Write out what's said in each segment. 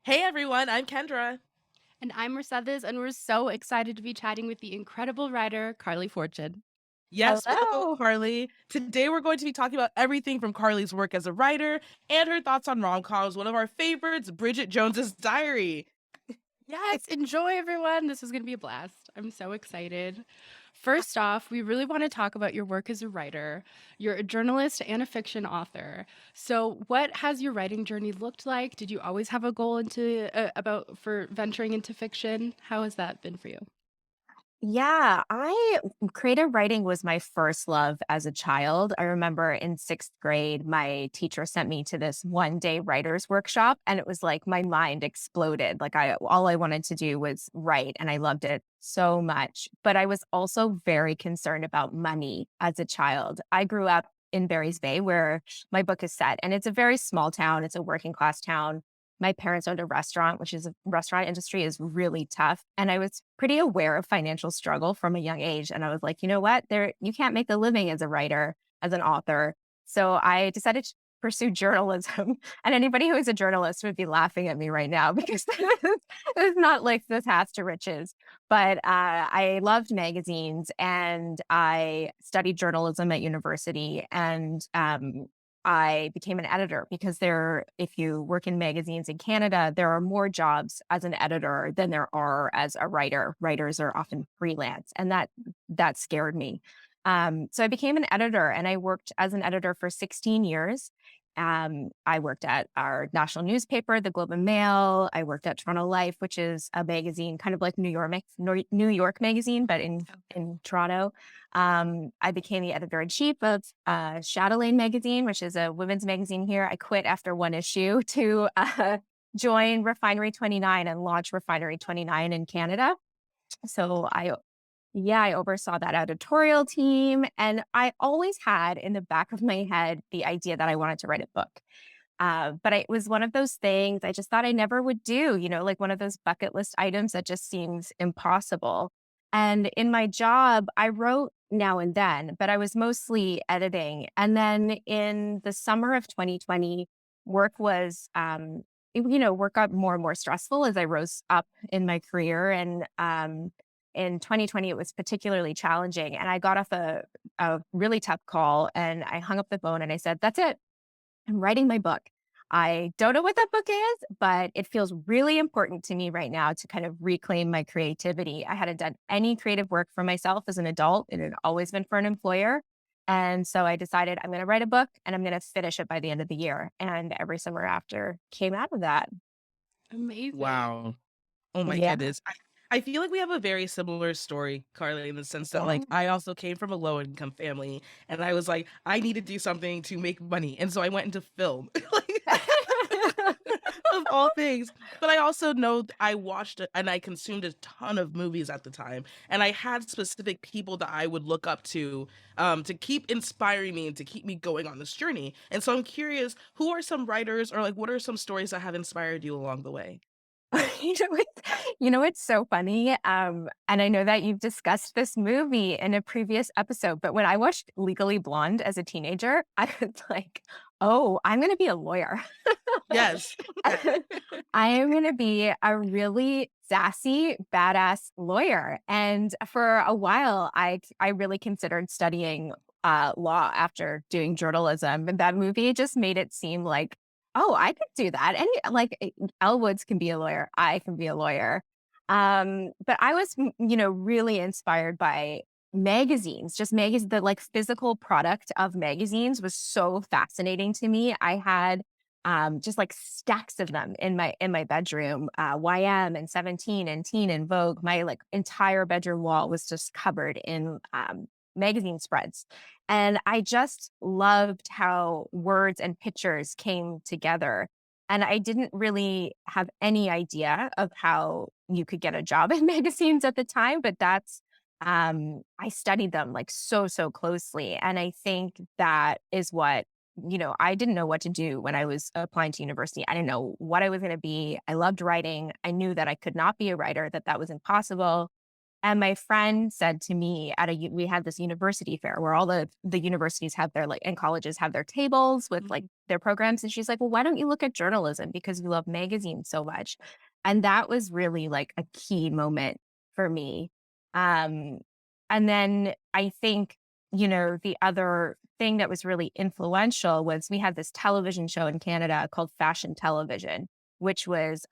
Hey everyone, I'm Kendra. And I'm Mercedes, and we're so excited to be chatting with the incredible writer, Carly Fortune. Yes, welcome, Hello. Carly. Today we're going to be talking about everything from Carly's work as a writer and her thoughts on rom-coms, one of our favorites, Bridget Jones's Diary. Yes, enjoy, everyone. This is going to be a blast. I'm so excited. First off, we really want to talk about your work as a writer. You're a journalist and a fiction author. So, what has your writing journey looked like? Did you always have a goal into about for venturing into fiction? How has that been for you? Yeah, I creative writing was my first love as a child. I remember in 6th grade, my teacher sent me to this one-day writers workshop, and it was like my mind exploded. Like I all I wanted to do was write, and I loved it so much. But I was also very concerned about money as a child. I grew up in Barry's Bay, where my book is set, and it's a very small town. It's a working class town. My parents owned a restaurant, which is a restaurant industry is really tough. And I was pretty aware of financial struggle from a young age. And I was like, you know what? There you can't make a living as a writer, as an author. So I decided to pursue journalism. And anybody who is a journalist would be laughing at me right now because it's not like this has to riches. But I loved magazines and I studied journalism at university. And I became an editor because if you work in magazines in Canada, there are more jobs as an editor than there are as a writer. Writers are often freelance, and that scared me. So I became an editor, and I worked as an editor for 16 years. I worked at our national newspaper, the Globe and Mail. I worked at Toronto Life, which is a magazine, kind of like New York Magazine, but in Toronto. I became the editor in chief of Chatelaine magazine, which is a women's magazine here. I quit after one issue to join Refinery 29 and launch Refinery 29 in Canada. So I oversaw that editorial team. And I always had in the back of my head the idea that I wanted to write a book. But it was one of those things I just thought I never would do, like one of those bucket list items that just seems impossible. And in my job, I wrote now and then, but I was mostly editing. And then in the summer of 2020, work was, work got more and more stressful as I rose up in my career. And in 2020, it was particularly challenging. And I got off a really tough call and I hung up the phone and I said, that's it. I'm writing my book. I don't know what that book is, but it feels really important to me right now to kind of reclaim my creativity. I hadn't done any creative work for myself as an adult. It had always been for an employer. And so I decided I'm going to write a book and I'm going to finish it by the end of the year. And every summer after came out of that. Amazing. Wow. Oh my Yeah. goodness. I feel like we have a very similar story, Carly, in the sense that Yeah. like I also came from a low income family and I was like, I need to do something to make money. And so I went into film. Like of all things. But I also know I watched it and I consumed a ton of movies at the time. And I had specific people that I would look up to keep inspiring me and to keep me going on this journey. And so I'm curious, who are some writers or like what are some stories that have inspired you along the way? It's so funny, and I know that you've discussed this movie in a previous episode, but when I watched Legally Blonde as a teenager, I was like, "Oh, I'm gonna be a lawyer. Yes. Yes. I am gonna be a really sassy, badass lawyer." And for a while, I really considered studying, law after doing journalism, and that movie just made it seem like, "Oh, I could do that." Elle Woods can be a lawyer. I can be a lawyer. But I was, really inspired by magazines, just magazines, the like physical product of magazines was so fascinating to me. I had just like stacks of them in my bedroom, YM and 17 and Teen and Vogue. My like entire bedroom wall was just covered in magazine spreads. And I just loved how words and pictures came together. And I didn't really have any idea of how you could get a job in magazines at the time, but I studied them like so closely. And I think that is what, I didn't know what to do when I was applying to university. I didn't know what I was going to be. I loved writing. I knew that I could not be a writer, that was impossible. And my friend said to me we had this university fair where all the universities have their and colleges have their tables with like Mhm. their programs. And she's like, well, why don't you look at journalism? Because you love magazines so much. And that was really like a key moment for me. Um, and then I think, the other thing that was really influential was we had this television show in Canada called Fashion Television, which was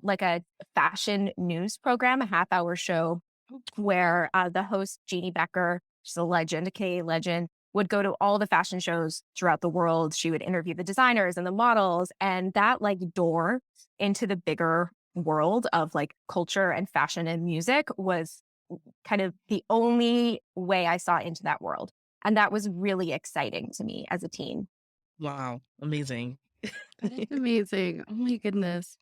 like a fashion news program, a half-hour show Oh, cool. where the host, Jeannie Becker, she's a legend, a K legend, would go to all the fashion shows throughout the world. She would interview the designers and the models. And that like door into the bigger world of like culture and fashion and music was kind of the only way I saw into that world. And that was really exciting to me as a teen. Wow, amazing. That is amazing. Oh my goodness.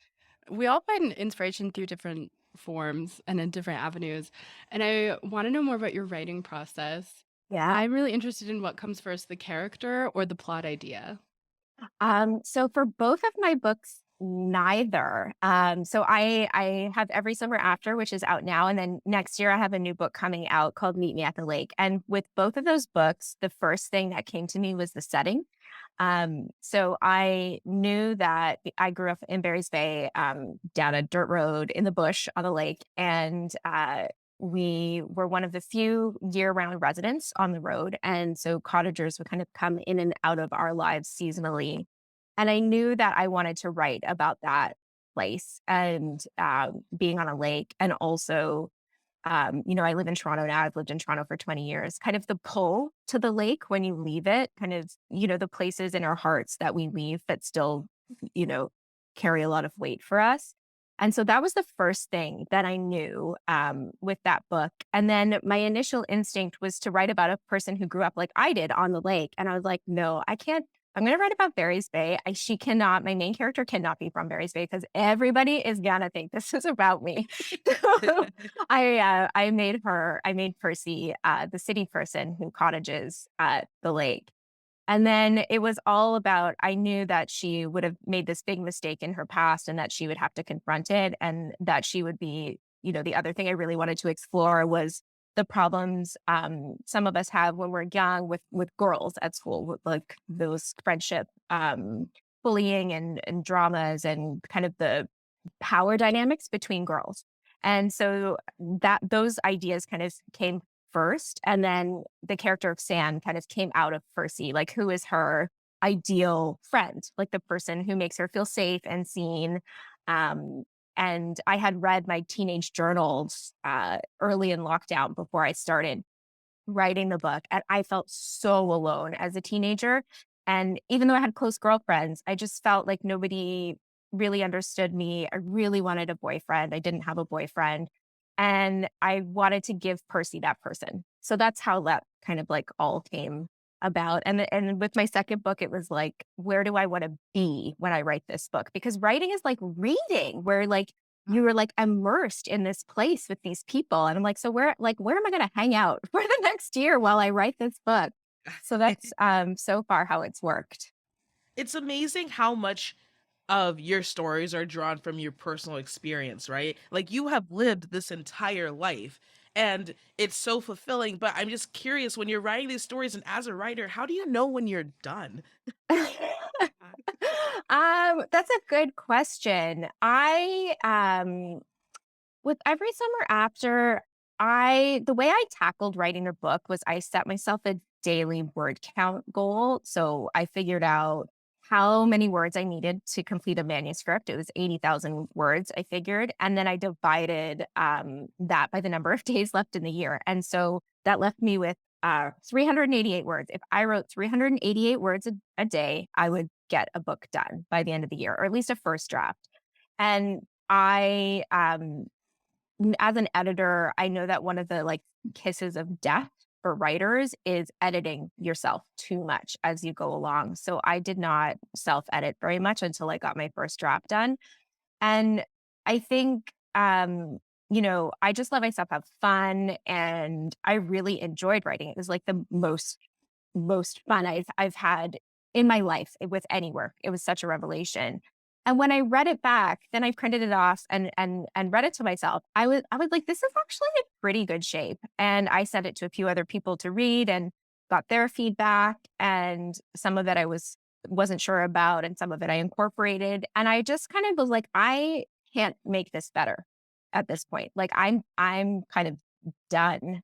We all find inspiration through different forms and in different avenues. And I want to know more about your writing process. Yeah. I'm really interested in what comes first, the character or the plot idea. So for both of my books, neither. So I have Every Summer After, which is out now, and then next year I have a new book coming out called Meet Me at the Lake. And with both of those books, the first thing that came to me was the setting. So I knew that I grew up in Barry's Bay, down a dirt road in the bush on the lake, and we were one of the few year-round residents on the road, and so cottagers would kind of come in and out of our lives seasonally. And I knew that I wanted to write about that place and being on a lake, and also I live in Toronto now. I've lived in Toronto for 20 years. Kind of the pull to the lake when you leave it, kind of, the places in our hearts that we leave that still, you know, carry a lot of weight for us. And so that was the first thing that I knew with that book. And then my initial instinct was to write about a person who grew up like I did on the lake. And I was like, no, I can't. I'm going to write about Barry's Bay. My main character cannot be from Barry's Bay because everybody is going to think this is about me. So I made Percy, the city person who cottages at the lake. And then it was all about, I knew that she would have made this big mistake in her past and that she would have to confront it, and that she would be, the other thing I really wanted to explore was the problems some of us have when we're young with girls at school, with like those friendship bullying and dramas and kind of the power dynamics between girls. And so that those ideas kind of came first. And then the character of San kind of came out of Percy, like who is her ideal friend, like the person who makes her feel safe and seen. Um, and I had read my teenage journals early in lockdown before I started writing the book. And I felt so alone as a teenager. And even though I had close girlfriends, I just felt like nobody really understood me. I really wanted a boyfriend. I didn't have a boyfriend. And I wanted to give Percy that person. So that's how that kind of like all came about. And with my second book, it was like, where do I want to be when I write this book? Because writing is like reading, where like you were like immersed in this place with these people. And I'm like, so where am I going to hang out for the next year while I write this book? So that's so far how it's worked. It's amazing how much of your stories are drawn from your personal experience, right? Like you have lived this entire life and it's so fulfilling. But I'm just curious when you're writing these stories and as a writer, how do you know when you're done? That's a good question. With Every Summer After, the way I tackled writing a book was I set myself a daily word count goal. So I figured out how many words I needed to complete a manuscript. It was 80,000 words, I figured. And then I divided that by the number of days left in the year. And so that left me with 388 words. If I wrote 388 words a day, I would get a book done by the end of the year, or at least a first draft. And as an editor, I know that one of the like kisses of death for writers is editing yourself too much as you go along. So I did not self edit very much until I got my first draft done. And I think, I just let myself have fun, and I really enjoyed writing. It was like the most fun I've had in my life with any work. It was such a revelation. And when I read it back, then I printed it off and read it to myself. I was like, this is actually in pretty good shape. And I sent it to a few other people to read and got their feedback. And some of it I wasn't sure about, and some of it I incorporated. And I just kind of was like, I can't make this better at this point. Like I'm kind of done.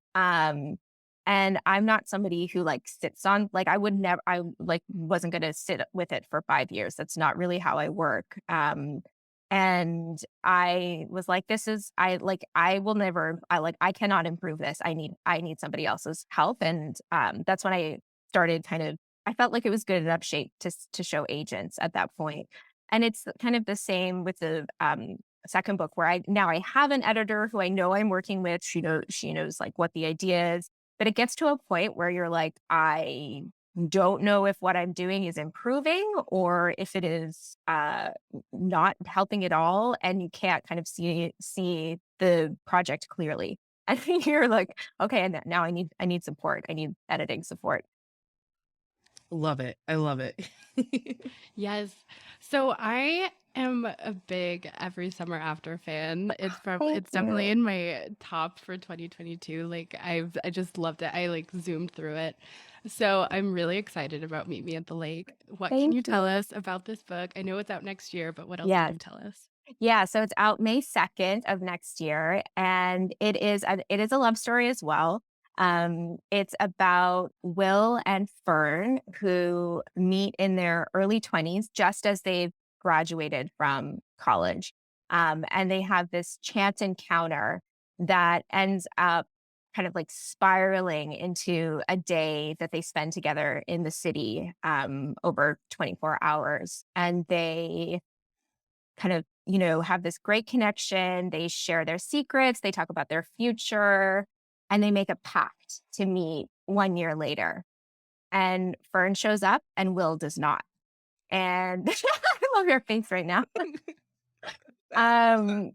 And I'm not somebody who like sits on, like I would never, I like wasn't going to sit with it for 5 years. That's not really how I work. And I was like, this is, I will never, I cannot improve this. I need somebody else's help. And that's when I started kind of, I felt like it was good enough shape to show agents at that point. And it's kind of the same with the second book, where I have an editor who I know I'm working with. She knows like what the idea is, but it gets to a point where you're like, I don't know if what I'm doing is improving or if it is not helping at all, and you can't kind of see the project clearly. I think you're like, okay, and now I need support. I need editing support. Love it. I love it. Yes. So I am a big Every Summer After fan. Thank It's definitely you. in my top for 2022. Like I just loved it. I like zoomed through it. So I'm really excited about Meet Me at the Lake. What can Thank you you. tell us about this book? I know it's out next year, but what else can Yes. you tell us? Yeah, so it's out May 2nd of next year, and it is a love story as well. It's about Will and Fern, who meet in their early 20s just as they've graduated from college. And they have this chance encounter that ends up kind of like spiraling into a day that they spend together in the city over 24 hours. And they kind of, have this great connection. They share their secrets, they talk about their future, and they make a pact to meet 1 year later. And Fern shows up and Will does not. And I love your face right now. Um,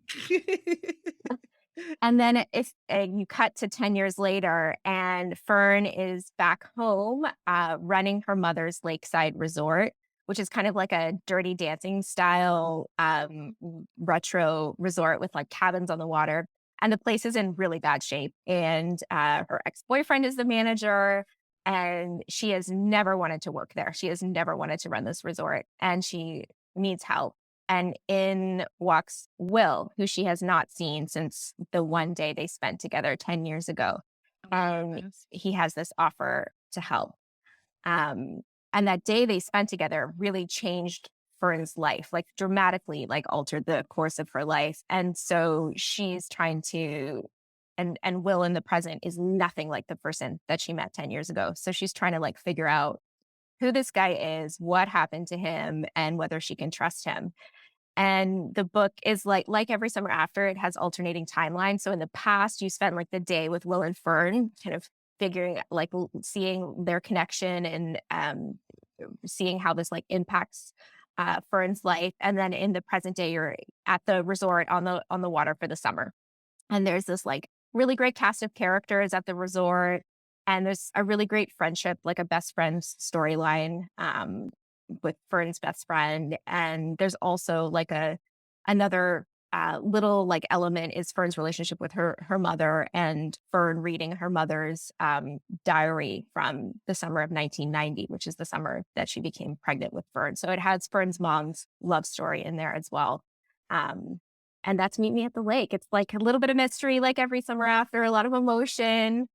and then if you cut to 10 years later, and Fern is back home running her mother's lakeside resort, which is kind of like a dirty dancing style retro resort with like cabins on the water. And the place is in really bad shape. And her ex boyfriend is the manager. And she has never wanted to work there. She has never wanted to run this resort. And she needs help. And in walks Will, who she has not seen since the one day they spent together 10 years ago. Oh my And goodness. he has this offer to help. Um, and that day they spent together really changed Fern's life, like dramatically, like altered the course of her life. And so she's trying to, and Will in the present is nothing like the person that she met 10 years ago. So she's trying to like figure out who this guy is, what happened to him, and whether she can trust him. And the book is like Every Summer After, it has alternating timelines. So in the past, you spent like the day with Will and Fern, kind of figuring like seeing their connection and seeing how this like impacts Fern's life. And then in the present day, you're at the resort on the water for the summer. And there's this like really great cast of characters at the resort. And there's a really great friendship, like a best friend's storyline with Fern's best friend. And there's also like another little like element is Fern's relationship with her mother, and Fern reading her mother's diary from the summer of 1990, which is the summer that she became pregnant with Fern. So it has Fern's mom's love story in there as well. Um, and that's Meet Me at the Lake. It's like a little bit of mystery, like Every Summer After, a lot of emotion.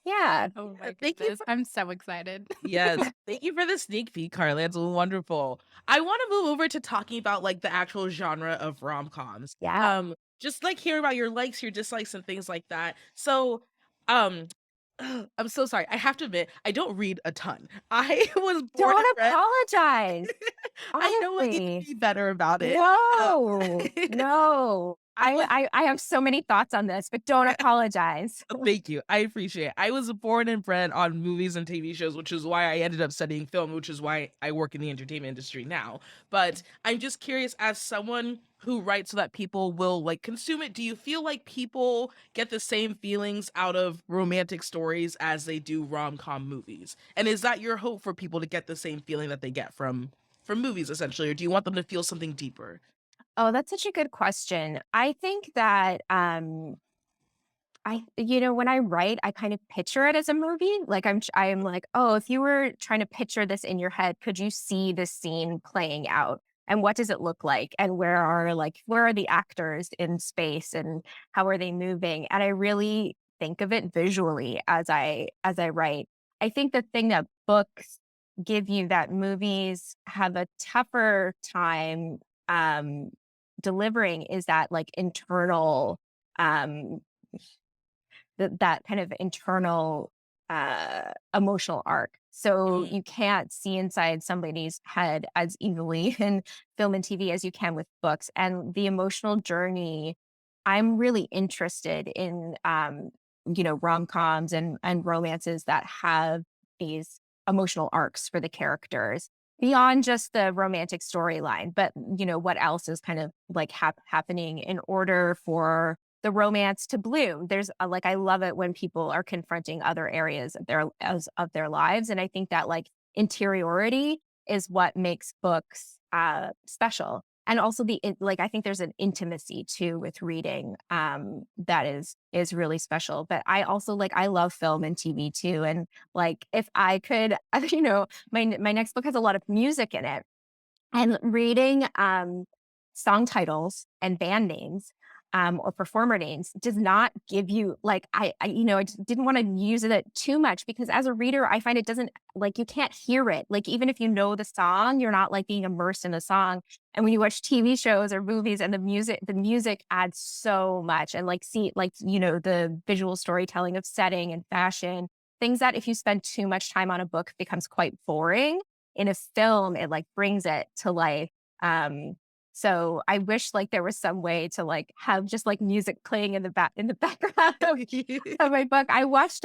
Yeah. Oh my Thank you goodness. I'm so excited. Yes. Thank you for the sneak peek, Carly. That's wonderful. I want to move over to talking about like the actual genre of rom-coms. Yeah. Just like hearing about your likes, your dislikes, and things like that. So, um, I'm so sorry. I have to admit, I don't read a ton. I was born and Don't bred. apologize. I know I need to Honestly. be better about it. No, no. I was I have so many thoughts on this, but don't apologize. Thank you. I appreciate it. I was born and bred on movies and TV shows, which is why I ended up studying film, which is why I work in the entertainment industry now. But I'm just curious, as someone who writes so that people will like consume it, do you feel like people get the same feelings out of romantic stories as they do rom-com movies? And is that your hope for people to get the same feeling that they get from from movies essentially, or do you want them to feel something deeper? Oh, that's such a good question. I think that when I write, I kind of picture it as a movie. Like I am like, oh, if you were trying to picture this in your head, could you see this scene playing out? And what does it look like? And where are the actors in space and how are they moving? And I really think of it visually as I write. I think the thing that books give you that movies have a tougher time um delivering is that like internal um that kind of internal emotional arc. So Mhm. you can't see inside somebody's head as easily in film and TV as you can with books. And the emotional journey, I'm really interested in rom-coms and romances that have these emotional arcs for the characters beyond just the romantic storyline, but what else is kind of like happening in order for the romance to bloom. There's like I love it when people are confronting other areas of their lives, and I think that like interiority is what makes books special. And also like I think there's an intimacy too with reading that is really special. But I also like I love film and TV too, and like if I could, my next book has a lot of music in it, and reading song titles and band names or performer names does not give you like I just didn't want to use it too much because as a reader I find it doesn't like you can't hear it like even if you know the song you're not like being immersed in the song. And when you watch TV shows or movies and the music adds so much. And like see like the visual storytelling of setting and fashion, things that if you spend too much time on a book becomes quite boring. In a film, it like brings it to life. Um, so I wish like there was some way to like have just like music playing in the background of my book. I watched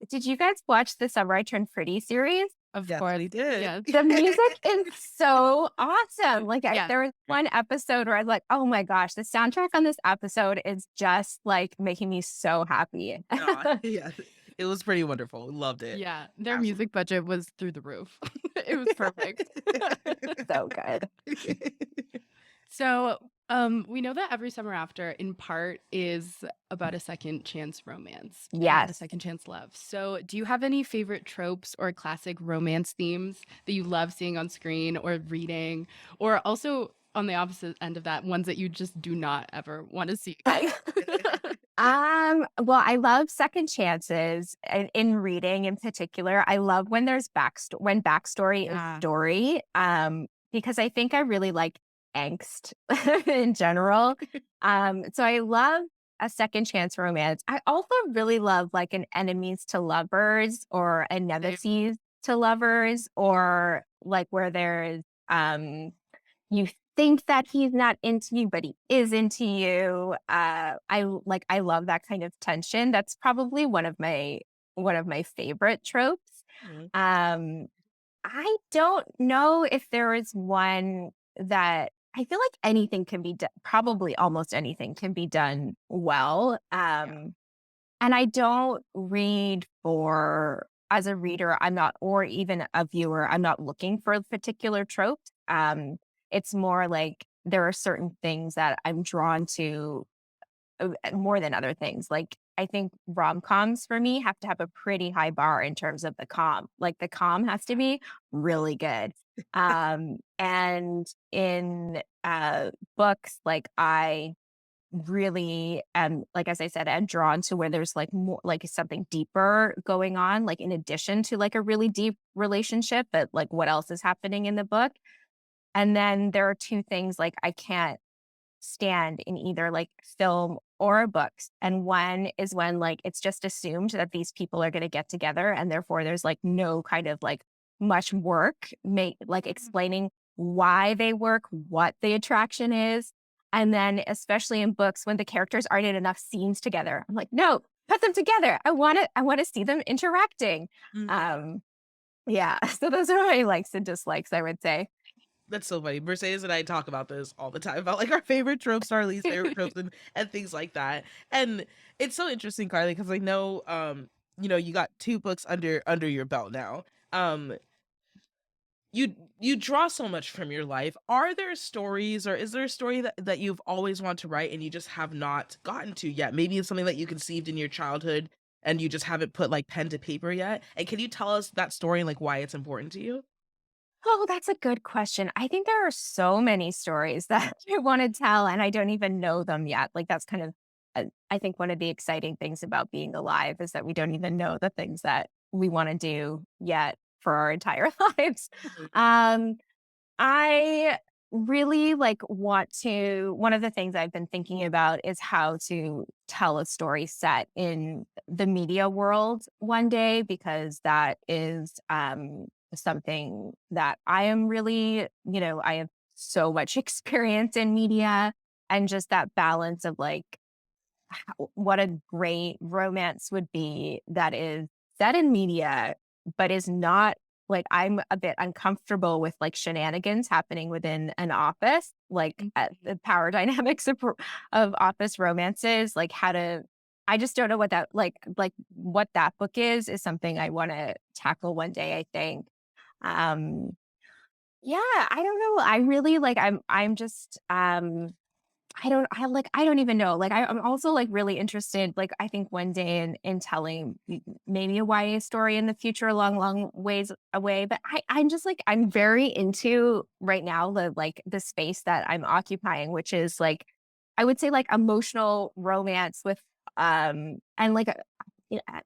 did you guys watch the Summer I Turned Pretty series? Of course. Definitely did. Yes. The music is so awesome. Like Yes. there was one episode where I was like, oh my gosh, the soundtrack on this episode is just like making me so happy. Yeah, it was pretty wonderful. Loved it. Yeah. Their Absolutely. music budget was through the roof. It was perfect. So good. So, we know that Every Summer After, in part, is about a second chance romance and a Yes. second chance love. So, do you have any favorite tropes or classic romance themes that you love seeing on screen or reading, or also on the opposite end of that, ones that you just do not ever want to see again? Well, I love second chances in reading in particular. I love when there's when backstory is Yeah. story. Because I think I really like angst in general. So I love a second chance romance. I also really love like an enemies to lovers or a Same. nemesis to lovers, or like where there's you think that he's not into you, but he is into you. I love that kind of tension. That's probably one of my favorite tropes. Mhm. Um, I don't know if there is one that I feel like anything can be done. Probably almost anything can be done well. Yeah. And I don't read for as a reader, I'm not, or even a viewer, I'm not looking for particular tropes. It's more like there are certain things that I'm drawn to more than other things. Like I think rom-coms for me have to have a pretty high bar in terms of the com. Like the com has to be really good. And in books, like I really like as I said, I'm drawn to where there's like more like something deeper going on, like in addition to like a really deep relationship, but like what else is happening in the book. And then there are two things like I can't stand in either like film or books. And one is when like it's just assumed that these people are going to get together and therefore there's like no kind of like much work make like explaining why they work, what the attraction is. And then especially in books when the characters aren't in enough scenes together. I'm like, no, put them together. I want to see them interacting. Mhm. Um yeah. So those are my likes and dislikes, I would say. That's so funny. Mercedes and I talk about this all the time about like our favorite tropes, our least favorite tropes, and things like that. And it's so interesting, Carly, because I know you got two books under your belt now. Um, you you draw so much from your life. Are there stories or is there a story that you've always wanted to write and you just have not gotten to yet? Maybe it's something that you conceived in your childhood and you just haven't put like pen to paper yet. And can you tell us that story and like why it's important to you? Oh, that's a good question. I think there are so many stories that I want to tell, and I don't even know them yet. Like, that's kind of, I think, one of the exciting things about being alive is that we don't even know the things that we want to do yet for our entire lives. Mhm. Um, I really like want to one of the things I've been thinking about is how to tell a story set in the media world one day because that is something that I am really, I have so much experience in media and just that balance of like what a great romance would be that is set in media, but is not like I'm a bit uncomfortable with like shenanigans happening within an office, like Mhm. the power dynamics of office romances, like how to. I just don't know what that like what that book is something I want to tackle one day. I think. Um, yeah, I don't know. I really like. I'm just. I don't even know. Like I'm also like really interested, like I think one day in telling maybe a YA story in the future, long ways away. But I'm just like I'm very into right now the space that I'm occupying, which is like I would say like emotional romance with and like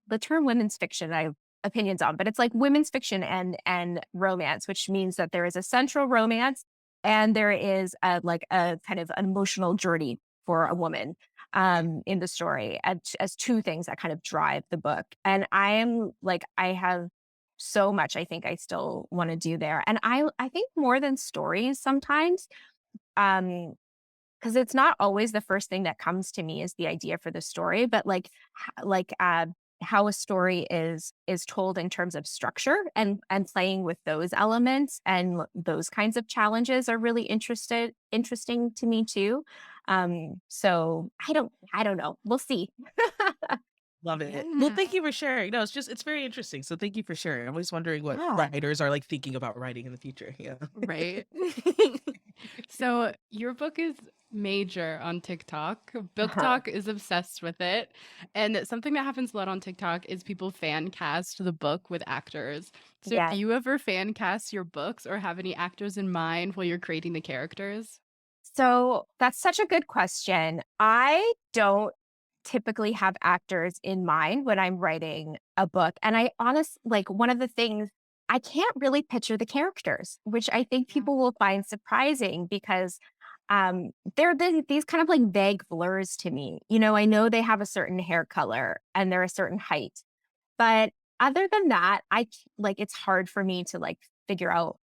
the term women's fiction I have opinions on, but it's like women's fiction and romance, which means that there is a central romance and there is like a kind of an emotional journey for a woman in the story as two things that kind of drive the book. And I am like, I have so much I think I still want to do there. And I think more than stories sometimes, um, because it's not always the first thing that comes to me is the idea for the story, but how a story is told in terms of structure and playing with those elements and those kinds of challenges are really interesting to me too. So I don't know. We'll see. Love it. Well, Yeah. thank you for sharing. No, it's very interesting. So thank you for sharing. I'm always wondering what Yeah. writers are like thinking about writing in the future. Yeah. Right. So your book is major on TikTok. Book Uh-huh. Talk is obsessed with it. And something that happens a lot on TikTok is people fan cast the book with actors. So do Yeah. you ever fan cast your books or have any actors in mind while you're creating the characters? So that's such a good question. I don't typically have actors in mind when I'm writing a book. And I like one of the things I can't really picture the characters, which I think Yeah. people will find surprising because they're these kind of like vague blurs to me. I know they have a certain hair color and they're a certain height, but other than that, like it's hard for me to like figure out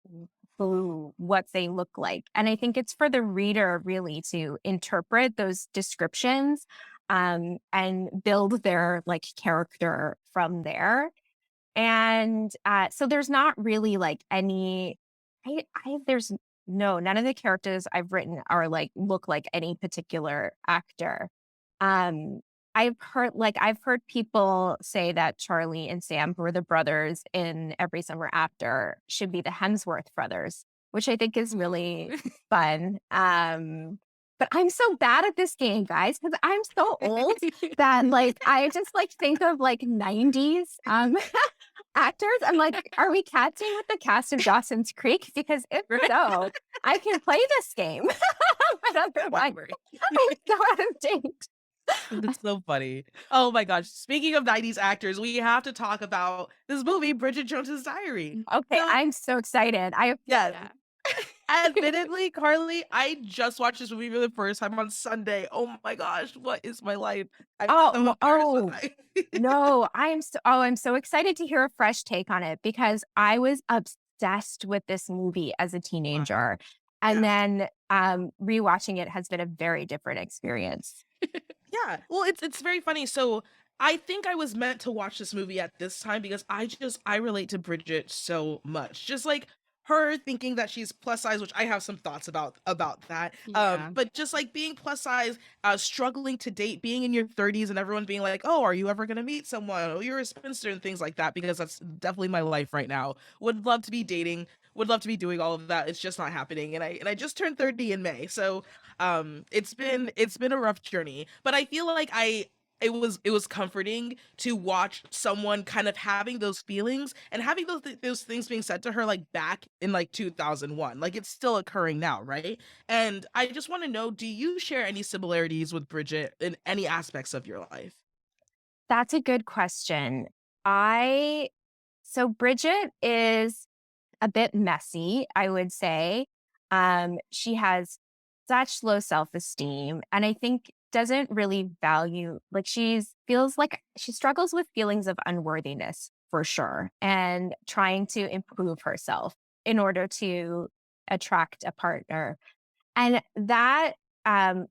what they look like. And I think it's for the reader really to interpret those descriptions and build their like character from there. And so there's not really like any, there's no, none of the characters I've written are like, look like any particular actor. Um, I've heard people say that Charlie and Sam, who are the brothers in Every Summer After, should be the Hemsworth brothers, which I think is really fun. But I'm so bad at this game, guys, because I'm so old that like I just like think of like 90s actors. I'm like, are we catching with the cast of Dawson's Creek? Because if Right. so, I can play this game. But otherwise, Whatever. I'm so out of date. That's so funny. Oh my gosh. Speaking of 90s actors, we have to talk about this movie, Bridget Jones's Diary. Okay, So, I'm so excited. yes, Yeah. admittedly, Carly, I just watched this movie for the first time on Sunday. Oh my gosh, what is my life? I'm so embarrassed with my No, I'm so excited to hear a fresh take on it because I was obsessed with this movie as a Wow. teenager. Yeah. And then rewatching it has been a very different experience. Yeah. Well, it's very funny. So I think I was meant to watch this movie at this time because I relate to Bridget so much. Just like her thinking that she's plus size, which I have some thoughts about that. Yeah. But just like being plus size, struggling to date, being in your 30s and everyone being like, "Oh, are you ever gonna meet someone? Oh, you're a spinster," and things like that, because that's definitely my life right now. Would love to be dating, would love to be doing all of that. It's just not happening. And I just turned 30 in May. So it's been a rough journey. But I feel like it was comforting to watch someone kind of having those feelings and having those things being said to her like back in like 2001. Like it's still occurring now, right? And I just want to know, do you share any similarities with Bridget in any aspects of your life? That's a good question. I so Bridget is a bit messy, I would say. She has such low self-esteem and I think doesn't really value like she's feels like she struggles with feelings of unworthiness for sure and trying to improve herself in order to attract a partner. And that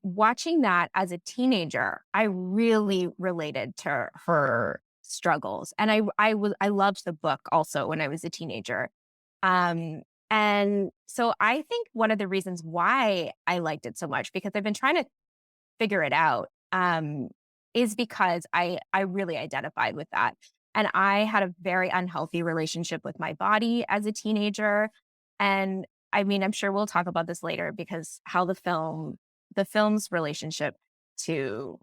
watching that as a teenager, I really related to her struggles. And I loved the book also when I was a teenager. Um, and so I think one of the reasons why I liked it so much, because I've been trying to figure it out, is because I really identified with that. And I had a very unhealthy relationship with my body as a teenager. And I mean, I'm sure we'll talk about this later because how the film's relationship to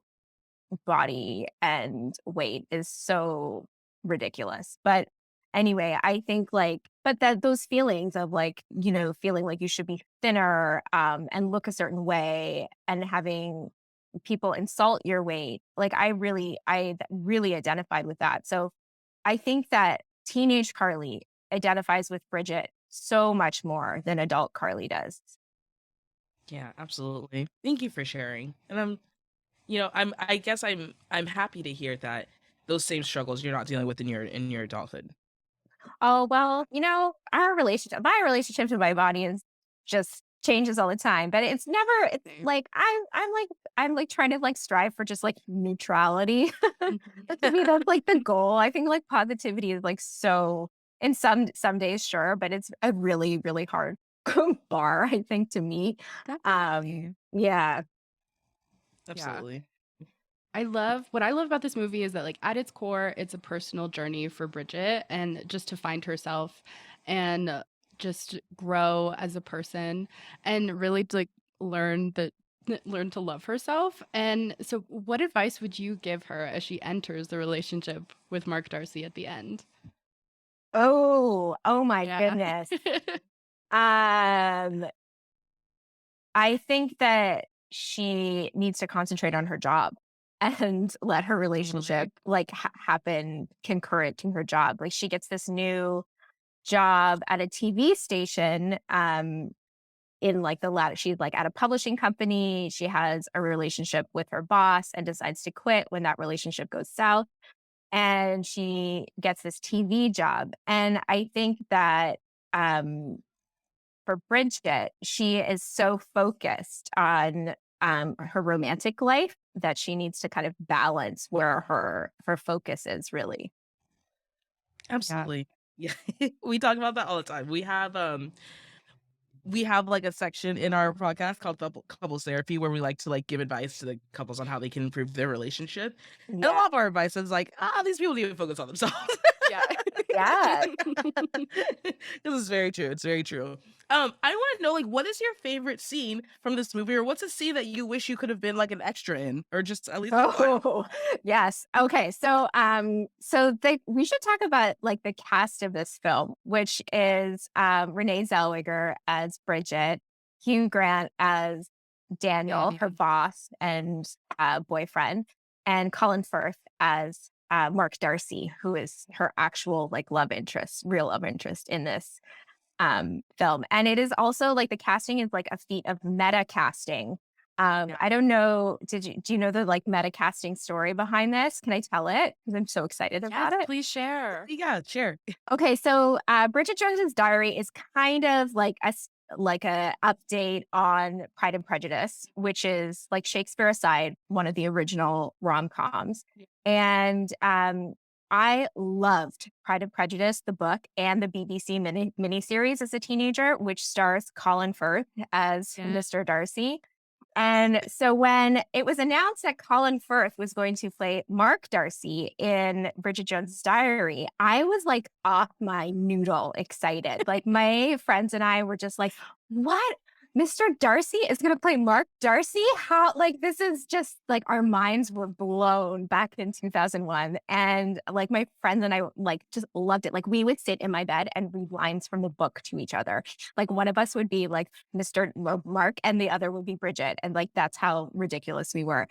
body and weight is so ridiculous. But anyway, I think like, but that those feelings of like, feeling like you should be thinner and look a certain way and having people insult your weight, like I really identified with that. So I think that teenage Carly identifies with Bridget so much more than adult Carly does. Yeah, absolutely. Thank you for sharing. And I guess I'm happy to hear that those same struggles you're not dealing with in your adulthood. Oh, well, my relationship to my body is just changes all the time, but it's Same. like I'm like trying to like strive for just like neutrality. Mhm. But to me, that's like the goal. I think like positivity is like so in some days, sure, but it's a really, really hard bar, I think, to meet. Definitely. Yeah. Yeah. Absolutely. What I love about this movie is that like at its core, it's a personal journey for Bridget and just to find herself and just grow as a person and really to, like learn that learn to love herself. And so what advice would you give her as she enters the relationship with Mark Darcy at the end? Oh my Yeah. goodness. Um, I think that she needs to concentrate on her job and let her relationship Totally. like happen concurrent to her job. Like she gets this new job at a TV station in like the latter she's like at a publishing company. She has a relationship with her boss and decides to quit when that relationship goes south and she gets this TV job. And I think that um for Bridget, she is so focused on her romantic life that she needs to kind of balance where her focus is really. Yeah. Absolutely. Yeah. We talk about that all the time. We have like a section in our podcast called couples therapy where we like to like give advice to the couples on how they can improve their relationship. And a Yeah. lot of our advice is like, these people need to focus on themselves. Yeah. Yeah. This is very true. It's very true. I want to know, like, what is your favorite scene from this movie, or what's a scene that you wish you could have been like an extra in, or just at least watch? Oh, yes. Okay. So we should talk about like the cast of this film, which is Renee Zellweger as Bridget, Hugh Grant as Daniel, her Mhm. boss and boyfriend, and Colin Firth as Mark Darcy, who is her actual like love interest, real love interest in this film. And it is also like the casting is like a feat of meta casting. Yeah. I don't know, do you know the like meta casting story behind this? Can I tell it? Because I'm so excited Yes, about it. please share. Yeah, share. Okay, so Bridget Jones's Diary is kind of like like a update on Pride and Prejudice, which is like Shakespeare aside, one of the original rom-coms. Yeah. And I loved Pride and Prejudice, the book, and the BBC miniseries as a teenager, which stars Colin Firth as Yeah. Mr. Darcy. And so when it was announced that Colin Firth was going to play Mark Darcy in Bridget Jones's Diary, I was like off my noodle excited. Like my friends and I were just like, what? Mr. Darcy is going to play Mark Darcy? How, like, this is just like our minds were blown back in 2001. And like my friends and I like just loved it. Like we would sit in my bed and read lines from the book to each other. Like one of us would be like Mr. Mark and the other would be Bridget. And like that's how ridiculous we were.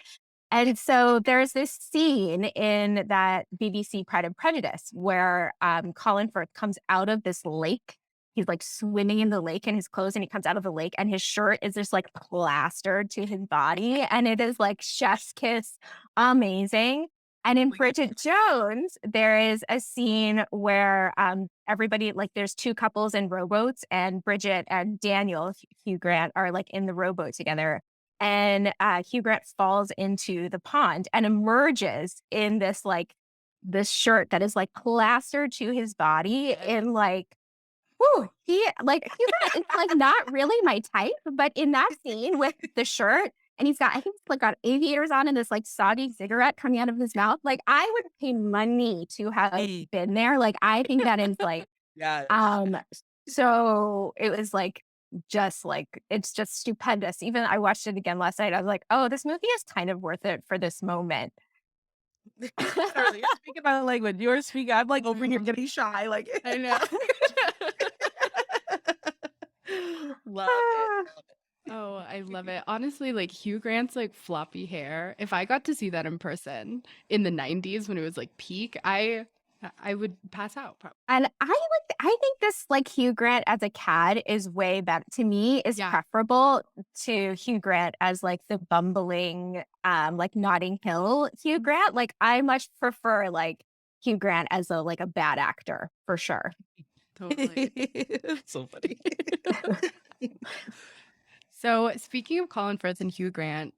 And so there's this scene in that BBC Pride and Prejudice where Colin Firth comes out of this lake. He's like swimming in the lake in his clothes and he comes out of the lake and his shirt is just like plastered to his body. And it is like chef's kiss amazing. And in Bridget Jones, there is a scene where everybody, like there's two couples in rowboats and Bridget and Daniel, Hugh Grant, are like in the rowboat together. And Hugh Grant falls into the pond and emerges in this like this shirt that is like plastered to his body in like, whoo, he like Hugh Grant is like not really my type, but in that scene with the shirt and he's got, I think he's like got aviators on and this like soggy cigarette coming out of his mouth. Like I would pay money to have been there. Like I think that is like, Yeah. so it was like, just like, it's just stupendous. Even I watched it again last night. I was like, oh, this movie is kind of worth it for this moment. Carly, you're speaking my language. You're speaking. I'm like over here getting shy. Like I know. Love it. Oh, I love it. Honestly, like Hugh Grant's like floppy hair. If I got to see that in person in the 90s when it was like peak, I would pass out probably. And I think this like Hugh Grant as a cad is way better to me, is preferable to Hugh Grant as like the bumbling, like Notting Hill Hugh Grant. Like I much prefer like Hugh Grant as a like a bad actor for sure. Totally. So funny. So speaking of Colin Firth and Hugh Grant,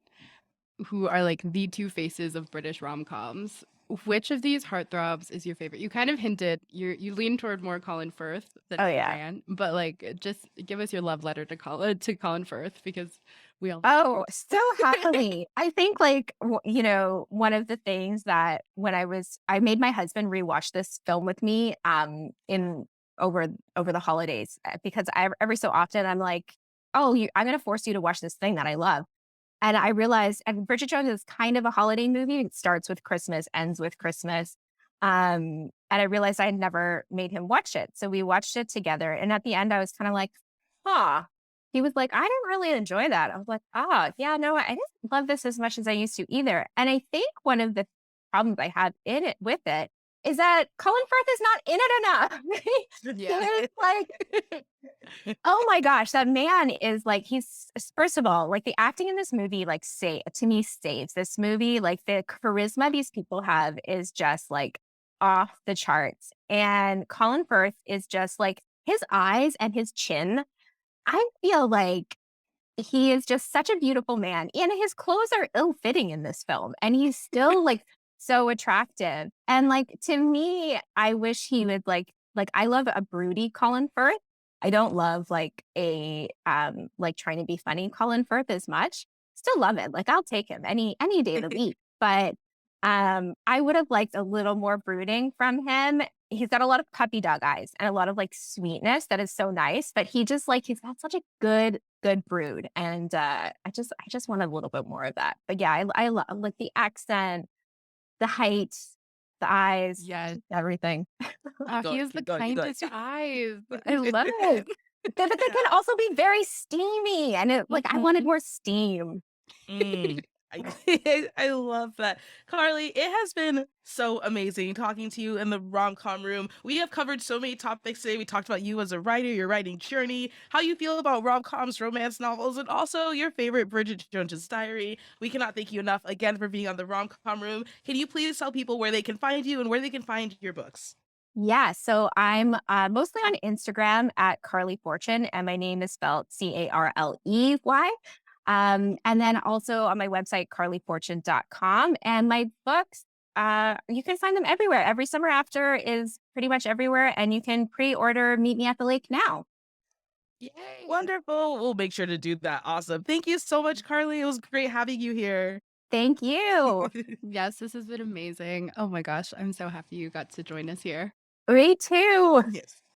who are like the two faces of British rom-coms, which of these heartthrobs is your favorite? You kind of hinted you lean toward more Colin Firth than Hugh Grant, but like just give us your love letter to Colin Firth because we all. Oh, so happily. I think like you know, one of the things that when I made my husband rewatch this film with me in over the holidays because every so often I'm like, oh, I'm going to force you to watch this thing that I love. And I realized, and Bridget Jones is kind of a holiday movie. It starts with Christmas, ends with Christmas. And I realized I had never made him watch it. So we watched it together. And at the end, I was kind of like, huh. He was like, I didn't really enjoy that. I was like, yeah, no, I didn't love this as much as I used to either. And I think one of the problems I had in it with it is that Colin Firth is not in it enough. Yeah. It's like, oh my gosh, that man is like, he's, first of all, like the acting in this movie, like to me saves this movie. Like the charisma these people have is just like off the charts. And Colin Firth is just like his eyes and his chin. I feel like he is just such a beautiful man. And his clothes are ill-fitting in this film. And he's still like so attractive. And like to me, I wish he would like I love a broody Colin Firth. I don't love like a like trying to be funny Colin Firth as much. Still love it. Like I'll take him any day of the week. But I would have liked a little more brooding from him. He's got a lot of puppy dog eyes and a lot of like sweetness that is so nice. But he just like he's got such a good brood. And I just want a little bit more of that. But yeah, I love like the accent, the height, the eyes, everything. He has the kindest eyes. I love it. But they can also be very steamy, and I wanted more steam. I love that. Carly, it has been so amazing talking to you in the rom-com room. We have covered so many topics today. We talked about you as a writer, your writing journey, how you feel about rom-coms, romance novels, and also your favorite Bridget Jones's Diary. We cannot thank you enough again for being on the rom-com room. Can you please tell people where they can find you and where they can find your books? Yeah, so I'm mostly on Instagram at Carley Fortune, and my name is spelled Carley. And then also on my website, carleyfortune.com. And my books, you can find them everywhere. Every Summer After is pretty much everywhere. And you can pre-order Meet Me at the Lake now. Yay. Wonderful. We'll make sure to do that. Awesome. Thank you so much, Carly. It was great having you here. Thank you. Yes, this has been amazing. Oh my gosh, I'm so happy you got to join us here. Me too. Yes.